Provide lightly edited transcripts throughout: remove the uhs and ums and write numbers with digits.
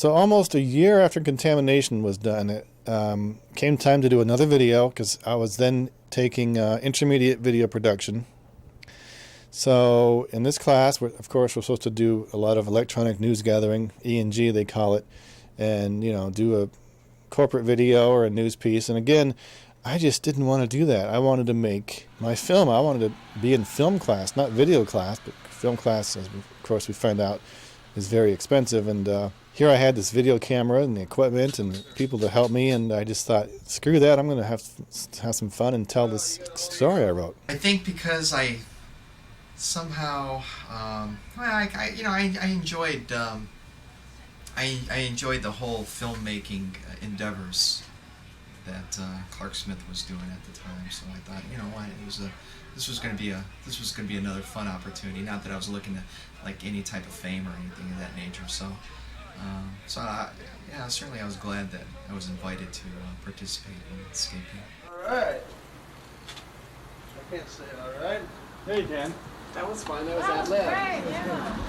So almost a year after Contamination was done, it came time to do another video because I was then taking intermediate video production. So in this class, of course, we're supposed to do a lot of electronic news gathering, E&G they call it, and do a corporate video or a news piece. And again, I just didn't want to do that. I wanted to make my film. I wanted to be in film class, not video class, but film class, as of course we find out, is very expensive. And here I had this video camera and the equipment and the people to help me, and I just thought, screw that, I'm going to have some fun and tell this story I wrote. I think because I somehow, I enjoyed I enjoyed the whole filmmaking endeavors that Clark Smith was doing at the time. So I thought, this was going to be another fun opportunity. Not that I was looking to like any type of fame or anything of that nature. So, certainly I was glad that I was invited to participate in Escapee. All right. I can't say all right. Hey, Dan. That was fun. That was that lip.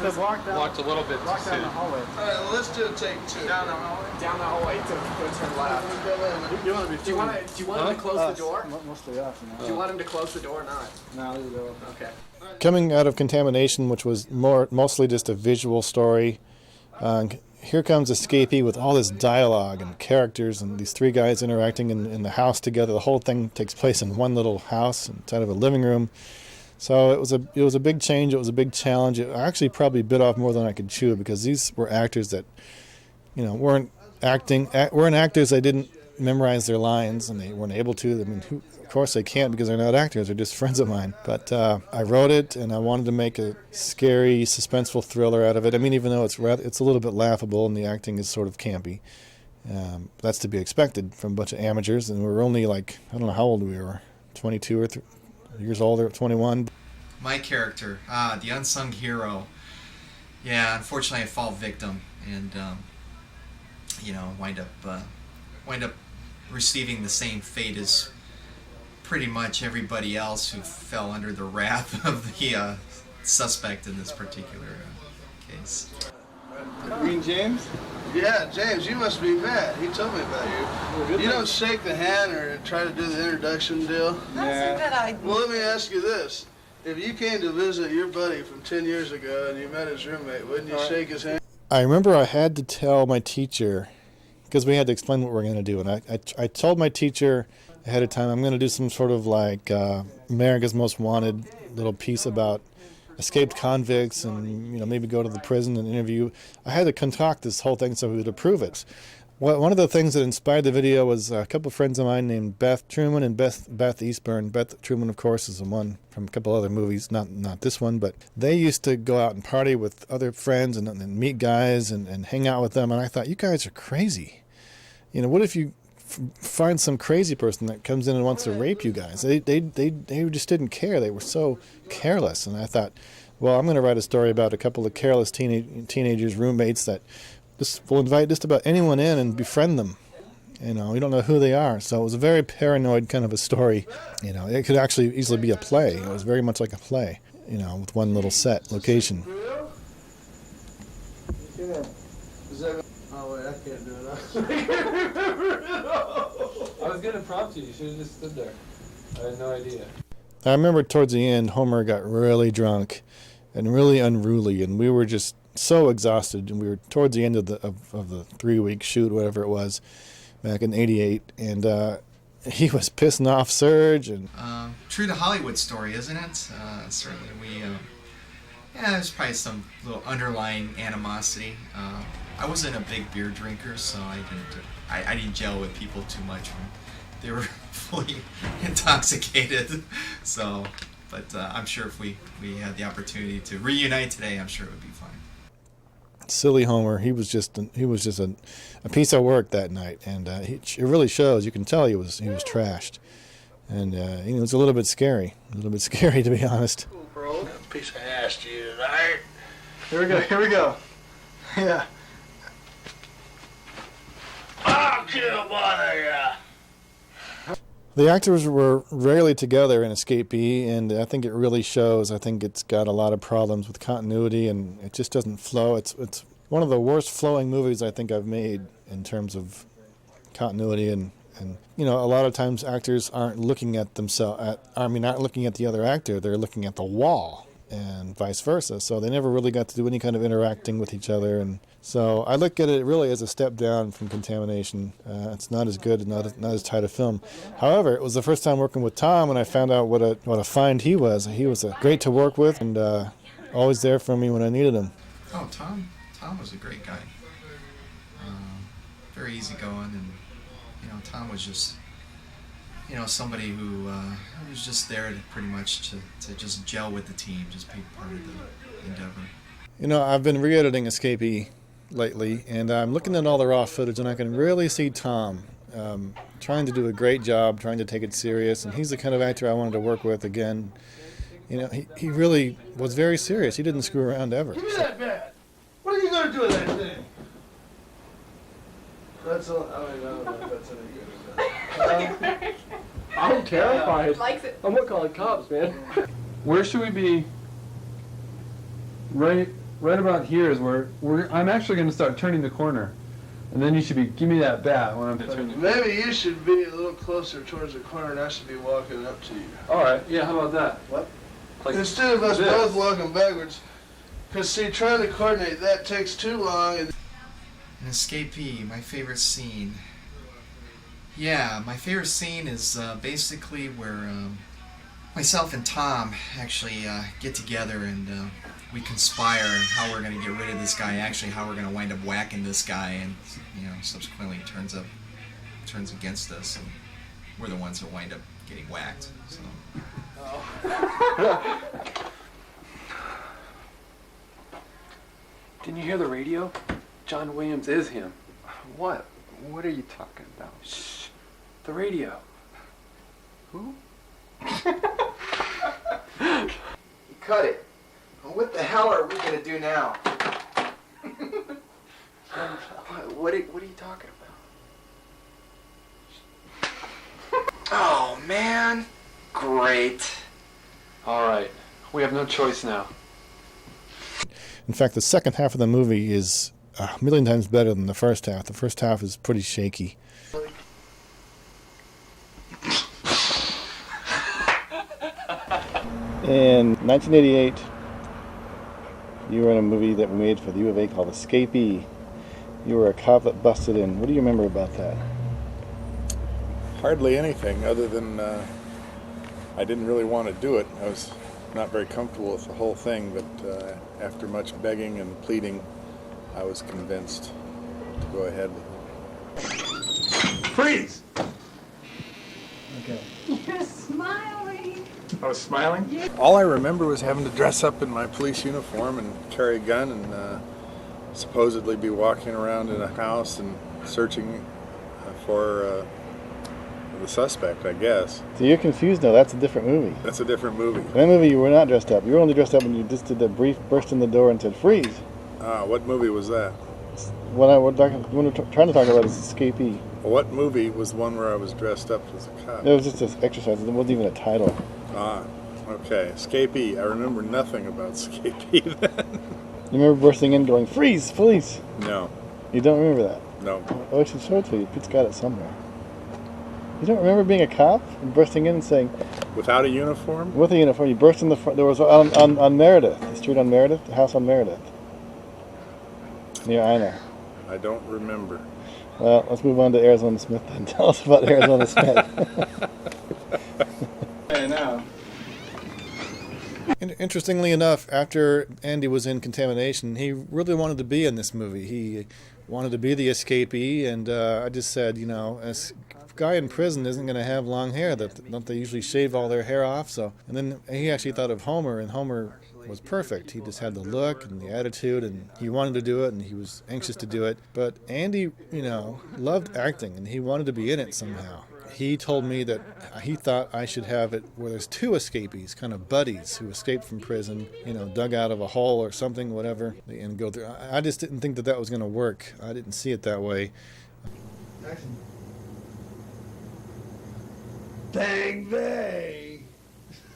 Just walked a little bit. Walk down the hallway. All right, well, let's do a take two. Down the hallway. Down the hallway to go turn left. You want to be? Do you want him to close the door? Mostly us. Do you want him to close the door or not? No, leave it open. Okay. Coming out of Contamination, which was mostly just a visual story, here comes Escapee with all this dialogue and characters and these three guys interacting in the house together. The whole thing takes place in one little house inside of a living room. So it was a big change. It was a big challenge. It actually probably bit off more than I could chew because these were actors that, weren't actors. They didn't memorize their lines and they weren't able to. I mean, of course they can't because they're not actors. They're just friends of mine. But I wrote it and I wanted to make a scary, suspenseful thriller out of it. I mean, even though it's a little bit laughable and the acting is sort of campy, that's to be expected from a bunch of amateurs. And we were only I don't know how old we were, 22 or years old or 21. My character, the unsung hero. Yeah, unfortunately I fall victim and wind up receiving the same fate as pretty much everybody else who fell under the wrath of the suspect in this particular case. Green James? Yeah, James, you must be Matt. He told me about you. You don't shake the hand or try to do the introduction deal? That's a good idea. Well, let me ask you this. If you came to visit your buddy from 10 years ago and you met his roommate, wouldn't you shake his hand? I remember I had to tell my teacher, because we had to explain what we were going to do, and I told my teacher ahead of time, I'm going to do some sort of America's Most Wanted little piece about escaped convicts and maybe go to the prison and interview. I had to concoct this whole thing so he would approve it. One of the things that inspired the video was a couple of friends of mine named Beth Truman and Beth Eastburn. Beth Truman, of course, is the one from a couple other movies, not this one, but they used to go out and party with other friends and meet guys and hang out with them. And I thought, you guys are crazy. What if you find some crazy person that comes in and wants to rape you guys? They just didn't care. They were so careless. And I thought, well, I'm going to write a story about a couple of careless teenagers, roommates that will invite just about anyone in and befriend them. You don't know who they are. So it was a very paranoid kind of a story. It could actually easily be a play. It was very much like a play, with one little set location. Oh, wait, I can't do it. I was going to prompt you. You should have just stood there. I had no idea. I remember towards the end, Homer got really drunk and really unruly, and we were just so exhausted, and we were towards the end of the 3-week shoot, whatever it was, back in '88, and he was pissing off Serge. And true to Hollywood story, isn't it? Certainly, there's probably some little underlying animosity. I wasn't a big beer drinker, so I didn't gel with people too much when they were fully intoxicated. So, but I'm sure if we had the opportunity to reunite today, I'm sure it would be fun. Silly Homer, he was just a piece of work that night, and it really shows. You can tell he was trashed, and it was a little bit scary to be honest. Bro, piece of ass to you tonight. Here we go. Yeah. I'll kill one of ya. The actors were rarely together in Escapee, and I think it really shows. I think it's got a lot of problems with continuity, and it just doesn't flow. It's one of the worst flowing movies I think I've made in terms of continuity and you know, a lot of times actors aren't looking at themselves, aren't looking at the other actor, they're looking at the wall and vice versa. So they never really got to do any kind of interacting with each other. And so I look at it really as a step down from Contamination. It's not as good, not as tight a film. However, it was the first time working with Tom, and I found out what a find he was. He was great to work with and always there for me when I needed him. Oh, Tom was a great guy. Very easygoing, and you know, Tom was just, you know, somebody who was just there to pretty much to just gel with the team, just be part of the endeavor. You know, I've been re-editing Escapee lately, and I'm looking at all the raw footage, and I can really see Tom trying to do a great job, trying to take it serious, and he's the kind of actor I wanted to work with again. You know, he really was very serious. He didn't screw around ever. Give me that bat. What are you going to do with that thing? That's all. I don't know if that's any good. I'm terrified. Likes it. I'm gonna call the cops, man. Where should we be? Right about here is where I'm actually going to start turning the corner, and then you should be. Give me that bat when I'm turning. Maybe you should be a little closer towards the corner, and I should be walking up to you. All right. Yeah. How about that? What? Like Instead of us this. both walking backwards, because see, trying to coordinate that takes too long. And In Escapee, my favorite scene. Yeah, my favorite scene is basically where myself and Tom actually get together and we conspire how we're going to get rid of this guy, actually how we're going to wind up whacking this guy, and you know, subsequently it turns against us, and we're the ones that wind up getting whacked. So. Didn't you hear the radio? John Williams is him. What? What are you talking about? Shh. The radio. Who? Cut it. What the hell are we gonna do now? What are you talking about? Oh man. Great. All right. We have no choice now. In fact, the second half of the movie is a million times better than the first half. The first half is pretty shaky. In 1988, you were in a movie that we made for the U of A called Escapee. You were a cop that busted in. What do you remember about that? Hardly anything other than I didn't really want to do it. I was not very comfortable with the whole thing, but after much begging and pleading, I was convinced to go ahead with it. Freeze! Okay. You're smiling. I was smiling. All I remember was having to dress up in my police uniform and carry a gun and supposedly be walking around in a house and searching for the suspect, I guess. So you're confused now. That's a different movie. That's a different movie. In that movie, you were not dressed up. You were only dressed up when you just did the brief burst in the door and said, freeze. What movie was that? What we're trying to talk about is Escapee. What movie was the one where I was dressed up as a cop? It was just an exercise. It wasn't even a title. Ah, okay. Escapee. I remember nothing about Escapee then. You remember bursting in going, freeze, police? No, You don't remember that? no. Oh, I should show it to you. Pete's got it somewhere. You don't remember being a cop and bursting in and saying, Without a uniform? with a uniform, you burst in the front. There was on Meredith, the street on Meredith, the house on Meredith. Near Ina. I don't remember. Well, let's move on to Arizona Smith then. Tell us about Arizona Smith. Hey, now. Interestingly enough, after Andy was in Contamination, he really wanted to be in this movie. He wanted to be the escapee, and I just said, you know, a guy in prison isn't going to have long hair. Don't they usually shave all their hair off? So, and then he actually thought of Homer, and Homer was perfect. He just had the look and the attitude, and he wanted to do it, and he was anxious to do it. But Andy, you know, loved acting, and he wanted to be in it somehow. He told me that he thought I should have it where there's two escapees, kind of buddies who escaped from prison, you know, dug out of a hole or something, whatever, and go through. I just didn't think that was going to work. I didn't see it that way. bang, bang.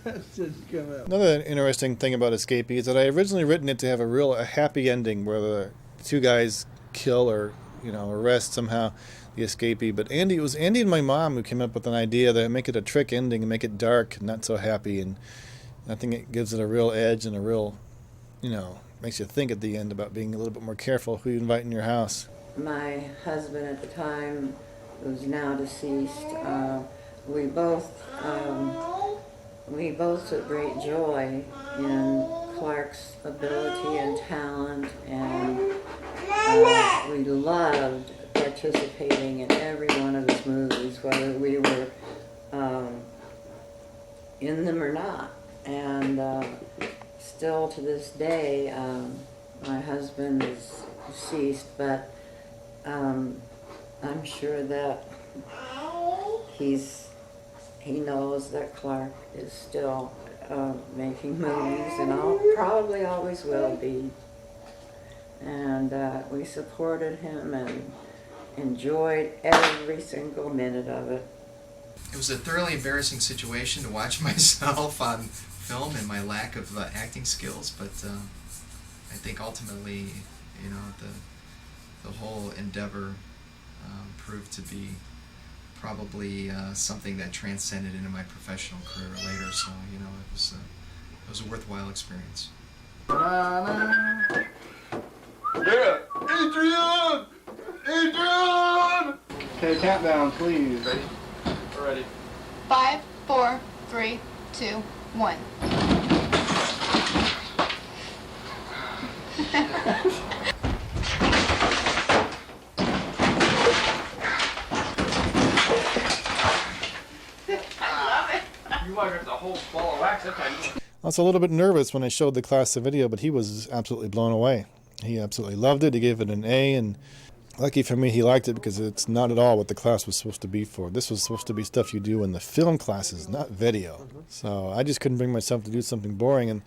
That's just come out. Another interesting thing about Escapee is that I originally written it to have a happy ending where the two guys kill or arrest somehow the escapee. But it was Andy and my mom who came up with an idea that make it a trick ending and make it dark and not so happy. And I think it gives it a real edge and a real, makes you think at the end about being a little bit more careful who you invite in your house. My husband at the time, who's now deceased, we both took great joy in Clark's ability and talent, and we loved participating in every one of his movies, whether we were in them or not. And still to this day, my husband is deceased, but I'm sure that he knows that Clark is still making movies, and probably always will be. And we supported him and enjoyed every single minute of it. It was a thoroughly embarrassing situation to watch myself on film and my lack of acting skills, but I think ultimately, the whole endeavor proved to be probably something that transcended into my professional career later. So it was a worthwhile experience. Yeah, Adrian! Adrian! Okay, countdown, please. Ready? We're ready. 5, 4, 3, 2, 1. You want a whole ball of wax that time. I was a little bit nervous when I showed the class the video, but he was absolutely blown away. He absolutely loved it. He gave it an A, and lucky for me, he liked it because it's not at all what the class was supposed to be for. This was supposed to be stuff you do in the film classes, not video. So I just couldn't bring myself to do something boring. And,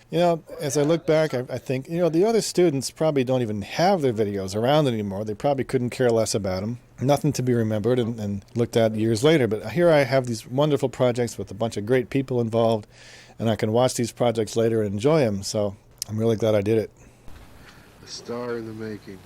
as I look back, I think, the other students probably don't even have their videos around anymore. They probably couldn't care less about them. Nothing to be remembered and looked at years later. But here I have these wonderful projects with a bunch of great people involved, and I can watch these projects later and enjoy them. So I'm really glad I did it. A star in the making.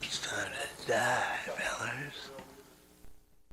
It's time to die, fellas.